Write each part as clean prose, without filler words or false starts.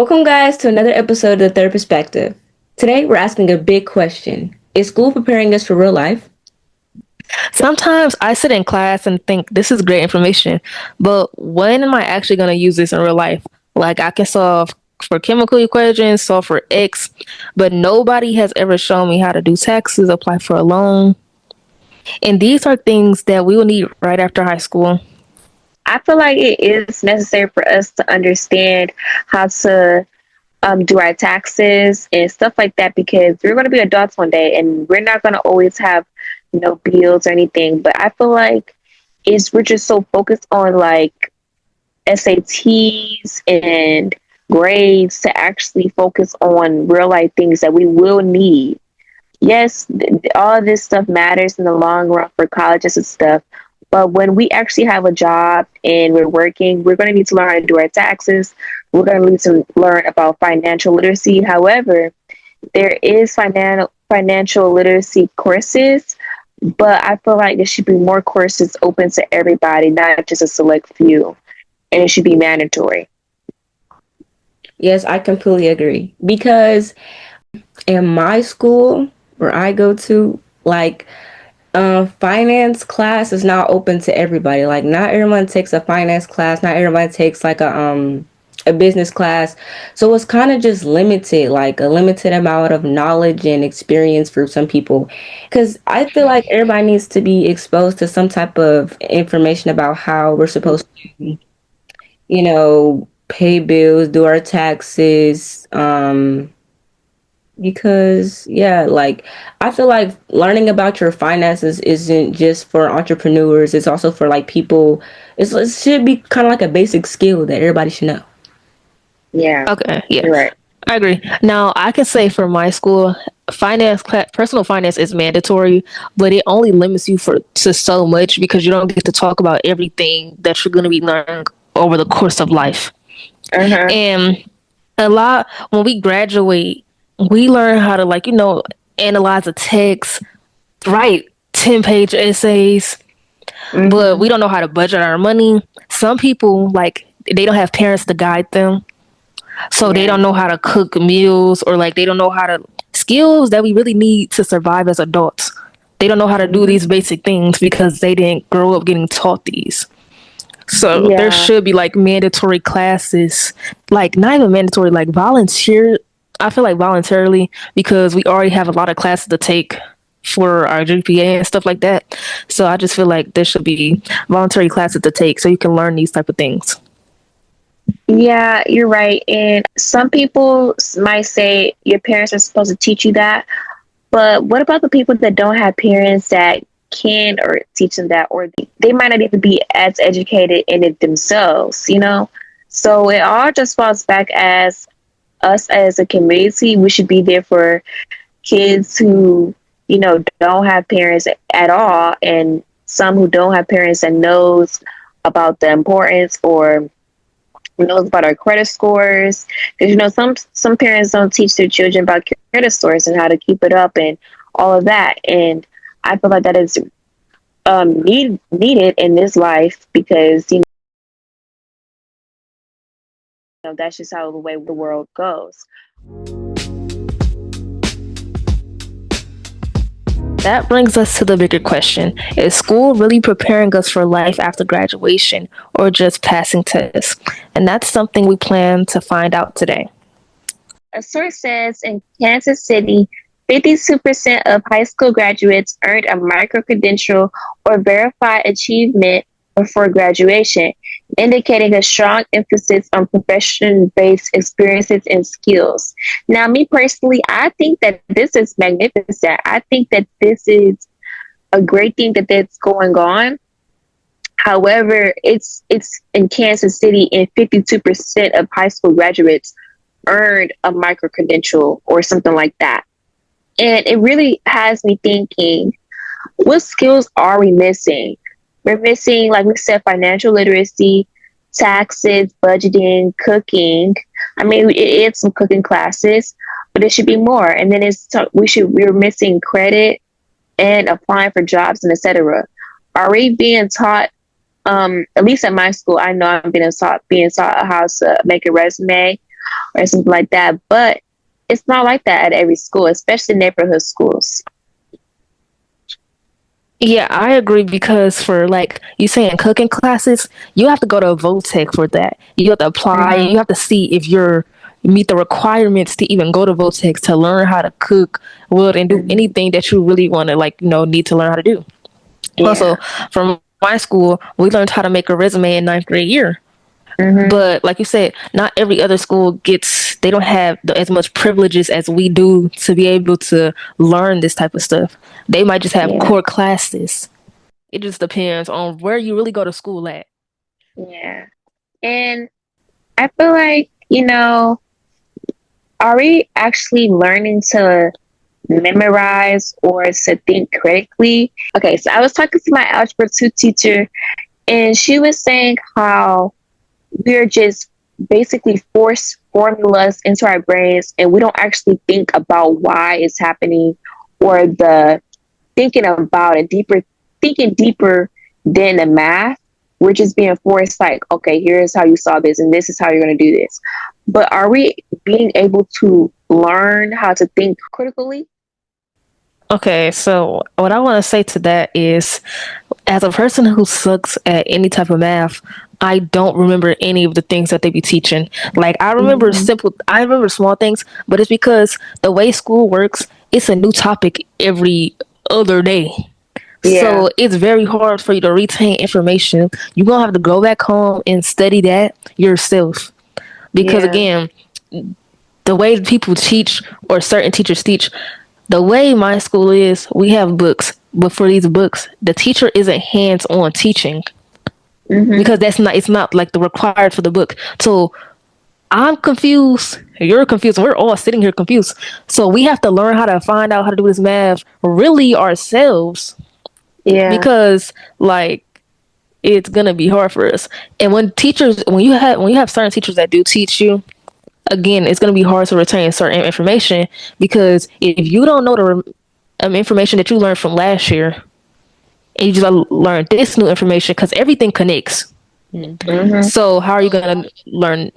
Welcome, guys, to another episode of The Third Perspective. Today, we're asking a big question. Is school preparing us for real life? Sometimes I sit in class and think this is great information, but when am I actually going to use this in real life? Like, I can solve for chemical equations, solve for X, but nobody has ever shown me how to do taxes, apply for a loan. And these are things that we will need right after high school. I feel like it is necessary for us to understand how to do our taxes and stuff like that because we're going to be adults one day and we're not going to always have no bills or anything. But I feel like we're just so focused on like SATs and grades to actually focus on real life things that we will need. Yes, all this stuff matters in the long run for colleges and stuff. But when we actually have a job and we're working, we're going to need to learn how to do our taxes. We're going to need to learn about financial literacy. However, there is financial literacy courses, but I feel like there should be more courses open to everybody, not just a select few, and it should be mandatory. Yes, I completely agree. Because in my school, where I go to, finance class is not open to everybody. Like, not everyone takes a finance class. Not everyone takes like a business class. So it's kind of just limited, like a limited amount of knowledge and experience for some people. Because I feel like everybody needs to be exposed to some type of information about how we're supposed to, pay bills, do our taxes, because I feel like learning about your finances isn't just for entrepreneurs, it's also for like people. It should be kind of like a basic skill that everybody should know. Yeah. Okay, yeah. You're right. I agree. Now, I can say for my school, personal finance is mandatory, but it only limits you to so much because you don't get to talk about everything that you're going to be learning over the course of life. Uh-huh. And a lot when we graduate, we learn how to analyze a text, write 10-page essays, but we don't know how to budget our money. Some people they don't have parents to guide them. So they don't know how to cook meals or they don't know how to skills that we really need to survive as adults. They don't know how to do these basic things because they didn't grow up getting taught these. So there should be mandatory classes, not even mandatory, volunteer. I feel like voluntarily because we already have a lot of classes to take for our GPA and stuff like that. So I just feel like there should be voluntary classes to take so you can learn these type of things. Yeah, you're right. And some people might say your parents are supposed to teach you that. But what about the people that don't have parents that can or teach them that, or they might not even be as educated in it themselves? So it all just falls back as us as a community. We should be there for kids who, don't have parents at all, and some who don't have parents that knows about the importance or knows about our credit scores, because some parents don't teach their children about credit scores and how to keep it up and all of that. And I feel like that is needed in this life because that's just how the way the world goes. That brings us to the bigger question. Is school really preparing us for life after graduation or just passing tests? And that's something we plan to find out today. A source says in Kansas City, 52% of high school graduates earned a micro-credential or verified achievement before graduation, indicating a strong emphasis on profession-based experiences and skills. Now, me personally, I think that this is magnificent. I think that this is a great thing that's going on. However, it's in Kansas City, and 52% of high school graduates earned a micro-credential or something like that. And it really has me thinking, what skills are we missing? We're missing, like we said, financial literacy, taxes, budgeting, cooking. I mean, it's some cooking classes, but it should be more. And then we're missing credit and applying for jobs and etc. Are we being taught? At least at my school, I know I'm being taught how to make a resume, or something like that. But it's not like that at every school, especially neighborhood schools. Yeah, I agree because for like you saying cooking classes, you have to go to a VOTEC for that. You have to apply and you have to see if you're meet the requirements to even go to VOTEC to learn how to cook, wood, and do Mm-hmm. anything that you really want to like, need to learn how to do. Also, Yeah. from my school, we learned how to make a resume in ninth grade year. Mm-hmm. But like you said, not every other school they don't have as much privileges as we do to be able to learn this type of stuff. They might just have Yeah. core classes. It just depends on where you really go to school at. Yeah. And I feel like, are we actually learning to memorize or to think critically? Okay, so I was talking to my Algebra 2 teacher, and she was saying how we're just basically force formulas into our brains, and we don't actually think about why it's happening or the thinking about it deeper, thinking deeper than the math. We're just being forced, like, okay, here's how you saw this, and this is how you're going to do this. But are we being able to learn how to think critically? Okay, so what I want to say to that is, as a person who sucks at any type of math, I don't remember any of the things that they be teaching. Like Mm-hmm. I remember small things, but it's because the way school works, it's a new topic every other day. Yeah, So it's very hard for you to retain information. You're gonna have to go back home and study that yourself. Because yeah, again, the way people teach or certain teachers teach, the way my school is, we have books, but for these books, the teacher isn't hands on teaching mm-hmm. because it's not like the required for the book. So I'm confused. You're confused. We're all sitting here confused. So we have to learn how to find out how to do this math really ourselves Yeah, because like it's gonna be hard for us. And when you have certain teachers that do teach you, again, it's gonna be hard to retain certain information because if you don't know the information that you learned from last year and you just learn this new information because everything connects. Mm-hmm. mm-hmm. So how are you gonna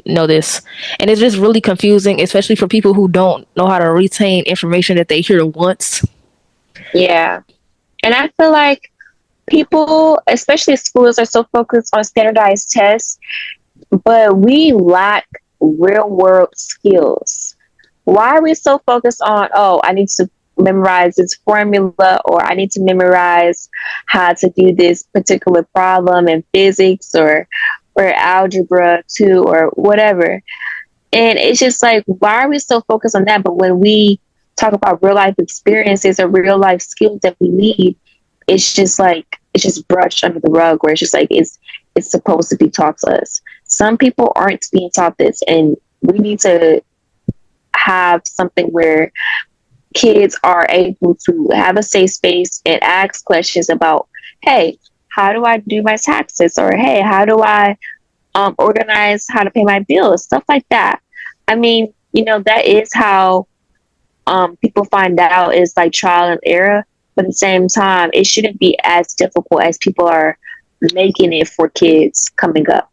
know this? And it's just really confusing, especially for people who don't know how to retain information that they hear once. Yeah. And I feel like people, especially schools, are so focused on standardized tests, but we lack real world skills. Why are we so focused on, oh, I need to memorize this formula or I need to memorize how to do this particular problem in physics or algebra 2 or whatever. And it's just like, why are we so focused on that? But when we talk about real life experiences or real life skills that we need, it's just like it's just brushed under the rug where it's just like it's supposed to be taught to us. Some people aren't being taught this, and we need to have something where kids are able to have a safe space and ask questions about, hey, how do I do my taxes? Or hey, how do I organize how to pay my bills? Stuff like that. I mean, that is how people find out is like trial and error. But at the same time, it shouldn't be as difficult as people are making it for kids coming up.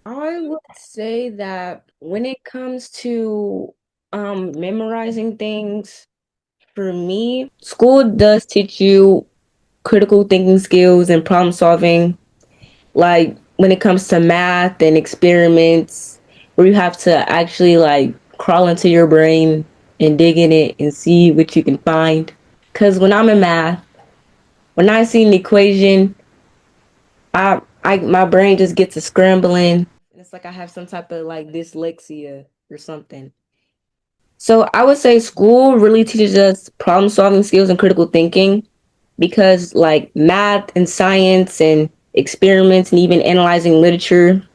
I would say that when it comes to memorizing things, for me, school does teach you critical thinking skills and problem solving. Like when it comes to math and experiments, where you have to actually like crawl into your brain and dig in it and see what you can find. Because when I'm in math, when I see an equation, my brain just gets a scrambling. It's like I have some type of like dyslexia or something. So I would say school really teaches us problem solving skills and critical thinking because like math and science and experiments and even analyzing literature,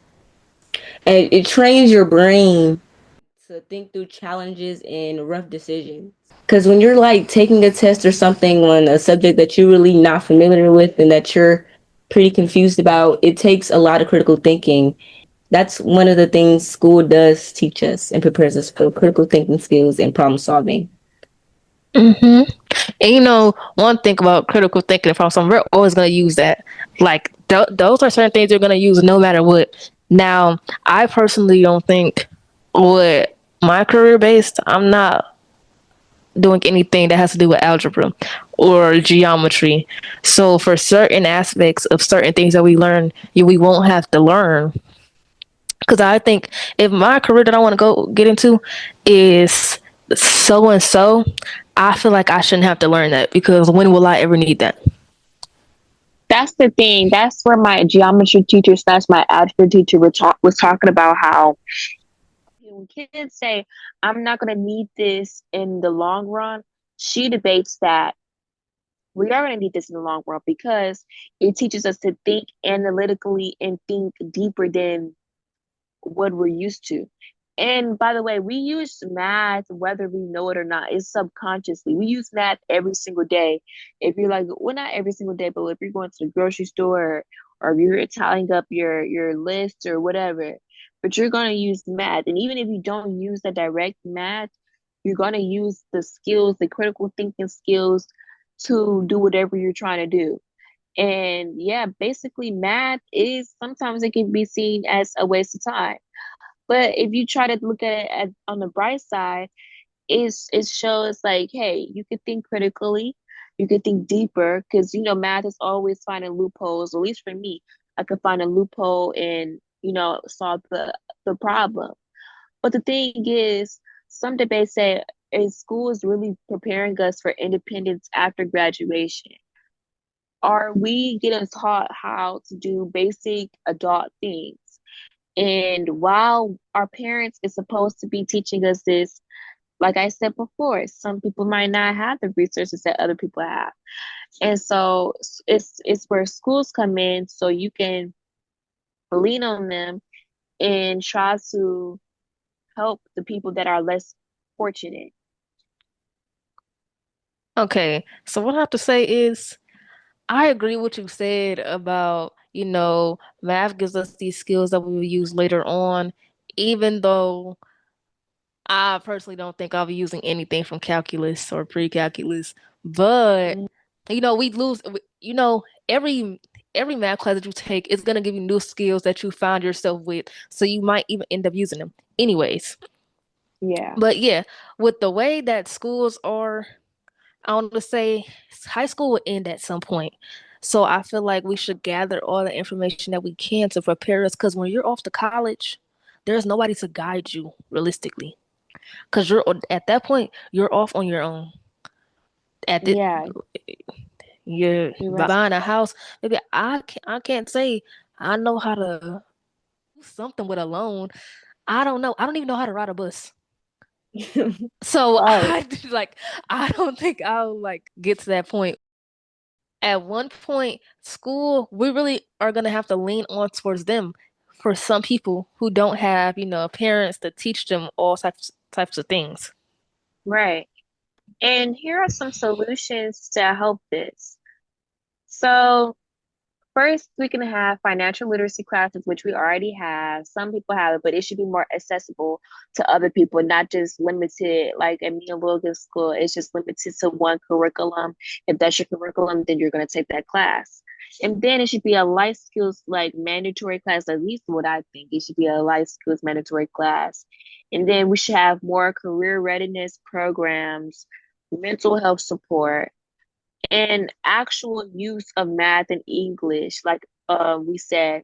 and it trains your brain to think through challenges and rough decisions. Because when you're like taking a test or something on a subject that you're really not familiar with and that you're pretty confused about, it takes a lot of critical thinking. That's one of the things school does teach us and prepares us for critical thinking skills and problem solving. Mm-hmm. And one thing about critical thinking from some, we're always going to use that. Like those are certain things you're going to use no matter what. Now, I personally don't think what My career based, I'm not doing anything that has to do with algebra or geometry. So for certain aspects of certain things that we learn, we won't have to learn. Because I think if my career that I want to go get into is so and so, I feel like I shouldn't have to learn that because when will I ever need that? That's the thing. That's where my geometry teacher slash my algebra teacher was talking about how when kids say, I'm not going to need this in the long run, she debates that we are going to need this in the long run because it teaches us to think analytically and think deeper than what we're used to. And by the way, we use math whether we know it or not. It's subconsciously. We use math every single day. If you're like, well, not every single day, but if you're going to the grocery store or if you're tallying up your list or whatever, but you're going to use math. And even if you don't use the direct math, you're going to use the skills, the critical thinking skills to do whatever you're trying to do. And yeah, basically, math is sometimes it can be seen as a waste of time. But if you try to look at it on the bright side, it shows like, hey, you could think critically, you could think deeper, because math is always finding loopholes. At least for me, I could find a loophole and solve the problem. But the thing is, some debates say, is schools really preparing us for independence after graduation? Are we getting taught how to do basic adult things? And while our parents is supposed to be teaching us this, like I said before, some people might not have the resources that other people have. And so it's where schools come in so you can lean on them and try to help the people that are less fortunate. Okay, so what I have to say is I agree with what you said about, math gives us these skills that we will use later on, even though I personally don't think I'll be using anything from calculus or pre-calculus. But, Mm, we lose, every math class that you take is going to give you new skills that you find yourself with. So you might even end up using them anyways. yeah, But yeah, with the way that schools are, I want to say high school will end at some point. So I feel like we should gather all the information that we can to prepare us. Because when you're off to college, there's nobody to guide you realistically. Because you're at that point, you're off on your own. At the yeah, You're you're right. buying a house. Maybe I can't say I know how to do something with a loan. I don't know. I don't even know how to ride a bus. So Right, I don't think I'll get to that point. At one point, school, we really are gonna have to lean on towards them for some people who don't have, parents to teach them all types of things. right. And here are some solutions to help this. So first, we can have financial literacy classes, which we already have. Some people have it, but it should be more accessible to other people, not just limited. Like at me and Logan school, it's just limited to one curriculum. If that's your curriculum, then you're going to take that class. And then it should be a life skills like mandatory class, at least what I think. It should be a life skills mandatory class. And then we should have more career readiness programs, mental health support, and actual use of math and English, like we said,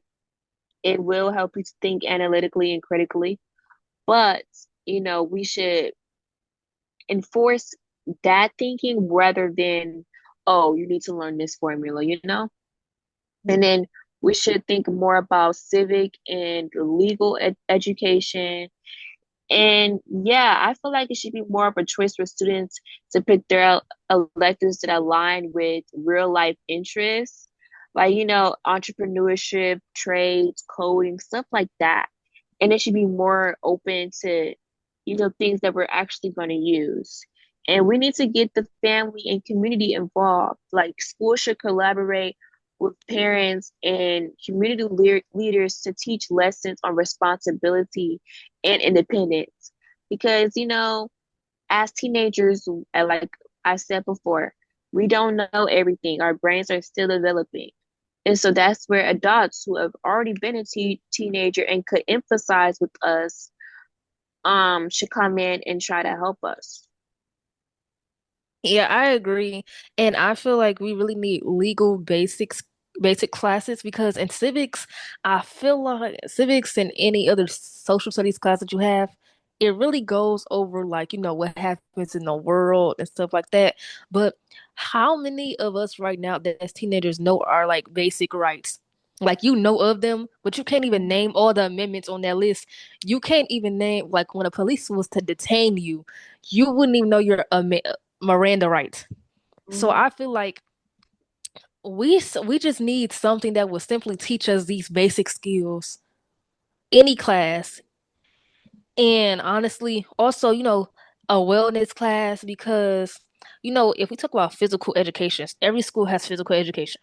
it will help you to think analytically and critically. But, we should enforce that thinking rather than, oh, you need to learn this formula. And then we should think more about civic and legal education. And yeah, I feel like it should be more of a choice for students to pick their electives that align with real life interests, like, entrepreneurship, trades, coding, stuff like that. And it should be more open to, things that we're actually going to use. And we need to get the family and community involved. Like, schools should collaborate with parents and community leaders to teach lessons on responsibility and independence. Because, as teenagers, like I said before, we don't know everything. Our brains are still developing. And so that's where adults who have already been a teenager and could emphasize with us should come in and try to help us. Yeah, I agree. And I feel like we really need basic classes because in civics, I feel like civics and any other social studies class that you have, it really goes over like, what happens in the world and stuff like that. But how many of us right now that as teenagers know our like basic rights? Like you know of them, but you can't even name all the amendments on that list. You can't even name like when a police was to detain you, you wouldn't even know your Miranda rights. So Mm-hmm. I feel like we just need something that will simply teach us these basic skills, any class, and honestly, also a wellness class because if we talk about physical education, every school has physical education.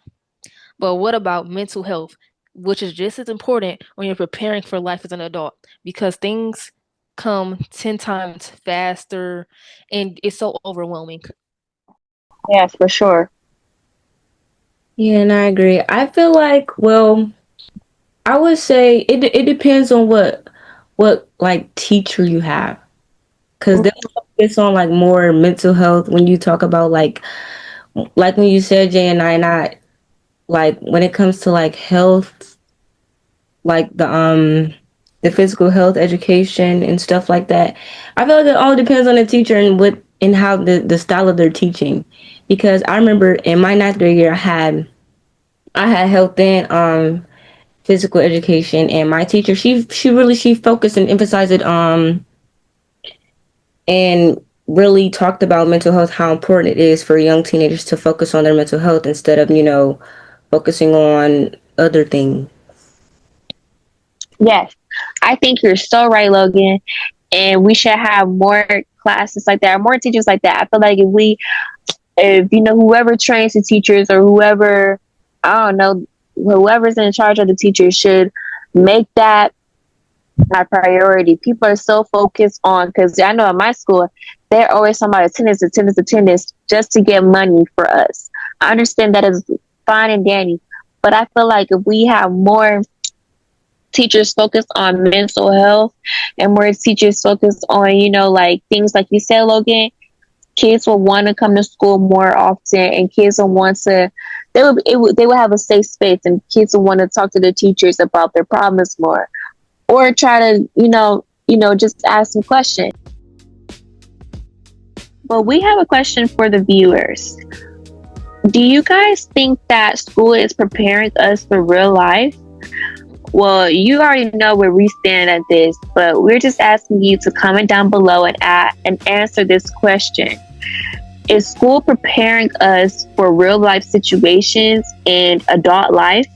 But what about mental health, which is just as important when you're preparing for life as an adult because things come 10 times faster and it's so overwhelming. Yes, for sure. Yeah, and I agree. I feel like, well, I would say it depends on what like teacher you have, because they'll focus on like more mental health when you talk about like when you said Jay and I not like when it comes to like health, like the physical health education and stuff like that. I feel like it all depends on the teacher and what and how the style of their teaching. Because I remember in my ninth grade year I had health and physical education, and my teacher she focused and emphasized it and really talked about mental health, how important it is for young teenagers to focus on their mental health instead of focusing on other things. Yes, I think you're so right, Logan. And we should have more classes like that, or more teachers like that. I feel like if whoever trains the teachers or whoever, I don't know, whoever's in charge of the teachers should make that a priority. People are so focused on, because I know at my school, they're always talking about attendance, just to get money for us. I understand that is fine and dandy, but I feel like if we have more teachers focused on mental health and more teachers focused on, like things like you said, Logan, kids will want to come to school more often, and kids will want to. They will have a safe space, and kids will want to talk to the teachers about their problems more, or try to just ask some questions. But we have a question for the viewers. Do you guys think that school is preparing us for real life? Well, you already know where we stand at this, but we're just asking you to comment down below and answer this question. Is school preparing us for real life situations and adult life?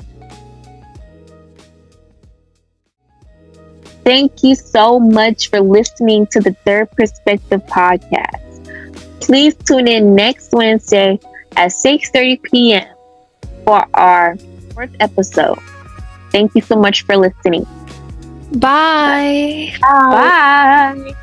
Thank you so much for listening to the Third Perspective podcast. Please tune in next Wednesday at 6:30 p.m. for our fourth episode. Thank you so much for listening. Bye. Bye.